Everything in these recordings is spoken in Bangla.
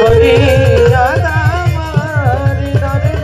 দরবারে তোমার করিও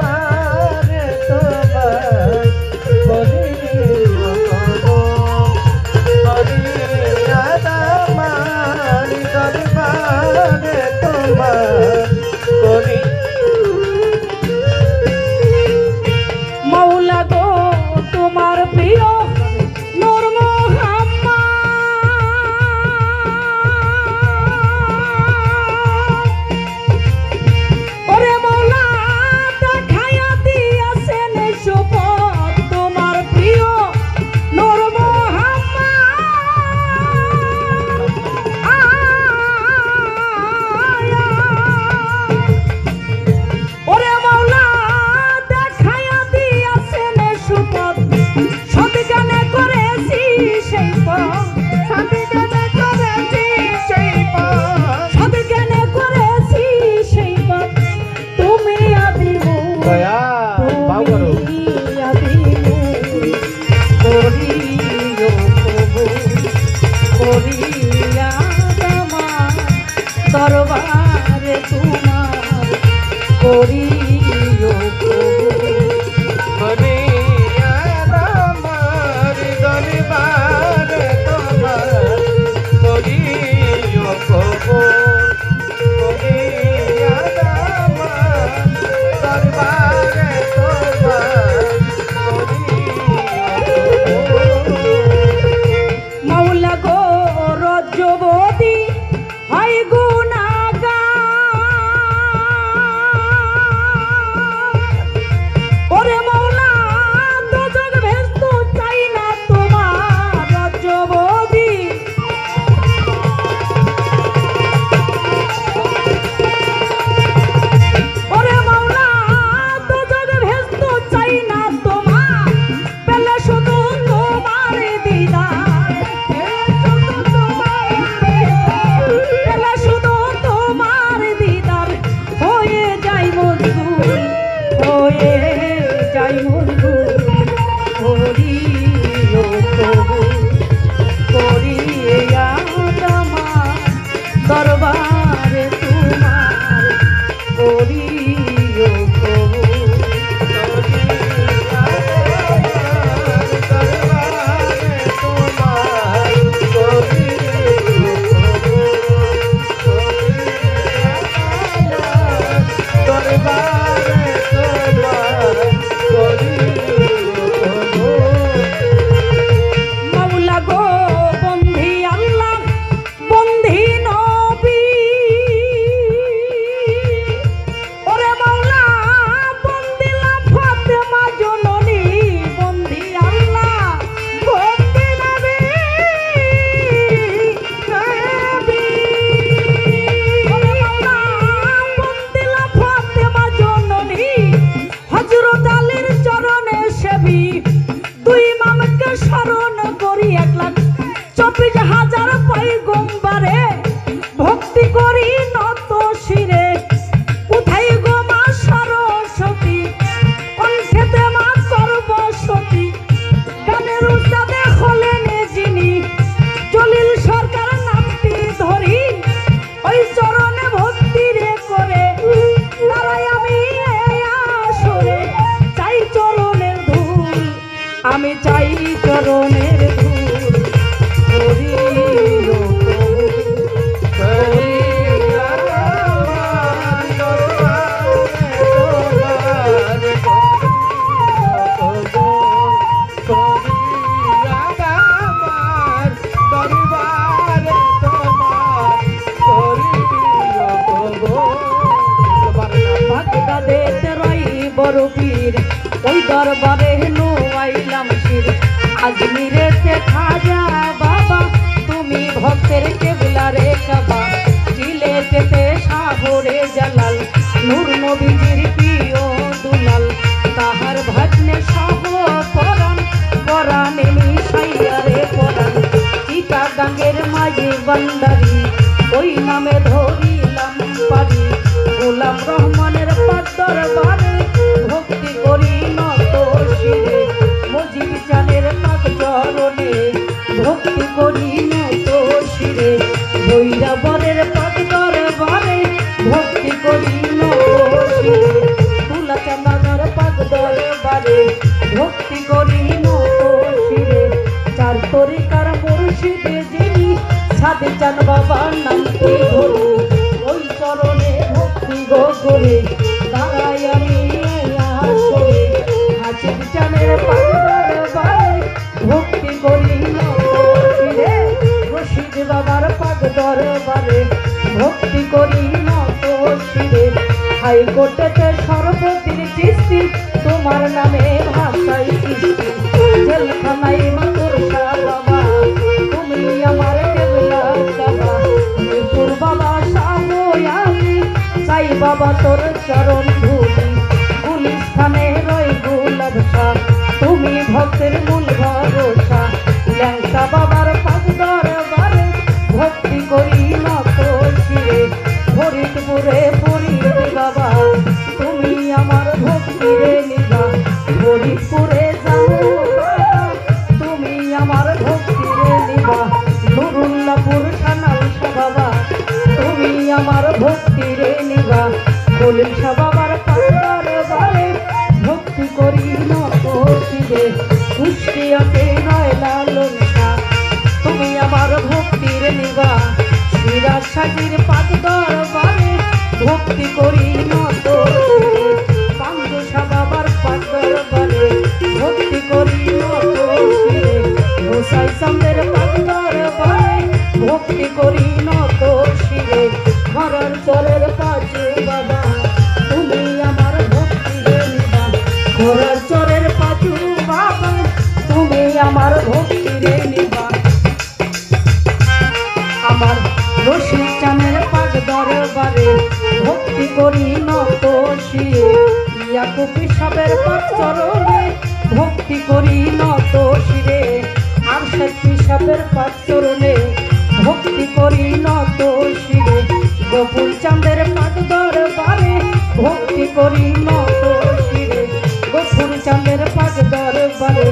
হরে আমার দরবারে তোমার করিও কবুল হরে আমার দরবারে তোমার করিও কবুল মাওলা গো রজ্জবতী হয় গুনাহগার ওরে মাওলা দোজখ ভেস্ত চাই না তোমার রজ্জবতী ওরে মাওলা দোজখ ভেস্ত চাই না তোমার পেলে শুধু তোমার দিদার পেলে শুধু তোমার দিদার হয়ে যাই মজদুর হয়ে যাই মজদুর করিও কবুল করিয়ে আমার দরবারে তোমার করিও কবুল মাওলা গো বন্ধি আল্লাহ বন্ধি নবী ওরে মাওলা বন্দিলা ফাতেমা জননী বন্ধি আল্লাহ বন্ধি নবী ওরে মাওলা বন্দিলা ফাতেমা জননী হযরত আলীর চরণে সেবী দুই ইমামকে স্মরণ করি 1,24,000 পয়গম্বরে ভক্তি করি নত শিরে কোথায় গো মা সরস্বতী কণ্ঠেতে মা সর্বসতী গানের উস্তাদে হলেন যিনি জলিল সরকার নামটি ধরি ওই চরণে ভক্তি রে করে তারাই আমি এই আসরে চাই চরণের ধূল আমি চাই চরণের ধূল করিও কবুল। বাগদাদেতে রই বড় পীর ওই দরবারে নো আইলাম শির আজমিরেতে খাজা বাবা তুমি ভক্তের কেবলা রে কাবা সিলেটেতে সাগরে জালাল নূর নবীজির প্রিয় দুলাল তাহার ভাগ্নে সহ পরাণ পরাণে মিশাইয়া রে পরাণ চিটাগাঙ্গের মাঝে বান্দারি ওই নামে ধরিলাম পারি গোলাম রহমানের পাদ দরবারে ভক্তি করি নত শিরে মজিব চানের পাদ চরণে ভক্তি করি নত শিরে তুলা চাঁদার পাক দরবারে ভক্তি করি নত শিরে চার তরিকার মুর্শিদে যিনি সাদে চান বাবার নামটি ধরে ওই চরণে ভক্তি গো করে দাঁড়াই আমি আসরে হাসির চানের পাক দরবারে ভক্তি করি নত শিরে রশিদ বাবার পাক দরবারে ভক্তি করি নত শিরে হাইকোর্টেতে সর্বদিন চিস্তি তোমার নামে ভাষাই কৃষ্টি জেলখানায় মাতুর বাবা তুমি আমার কেবলা বাবা মিরপুর বাবা সাময়ামি সাই বাবা তোর চরণ ধুলি গুলিস্থানে রই গুলবসা তুমি ভক্তের মূল ভরসা ল্যাংসা বাবার পাক দরবারে ভক্তি করি নত শিরে ফরিদপুরে ফরিদ বাবা তুমি আমার ভক্তি রে নিবা ফরিদপুরে যাবো বাবা তুমি আমার ভক্তি রে নিবা নুরুল্লাপুর কানাল বাবা তুমি আমার ভক্তি রে নিবা কলিম বাবার পাক দরবারে ভক্তি করি নত শিরে কুষ্টিয়াতে নয় লালন শাহ তুমি আমার ভক্তি রে নিবা সিরাজ সাজির পাক দরবারে ভক্তি করি নত শিরে পাঙ্গুসা বাবার পাক দরবারে ভক্তি করি নত শিরে গোসাই সামনের পাক দরবারে ভক্তি করি নত শিরে ঘরের চরের পাঁচু বাবা তুমি আমার ভক্তি রে নিবা ঘরের চরের পাঁচু বাবা তুমি আমার ভক্তি রে নিবা আমার রশিদ চানের পাক দরবারে ভক্তি করি নত শিরে ইয়াকুব সাহেবের পাক চরণে ভক্তি করি নত শিরে আরশাদ সাহেবের পাক চরণে ভক্তি করি নত শিরে গোপুর চাঁদের পাক দরবারে ভক্তি করি নত শিরে গোপুর চাঁদের পাক দরবারে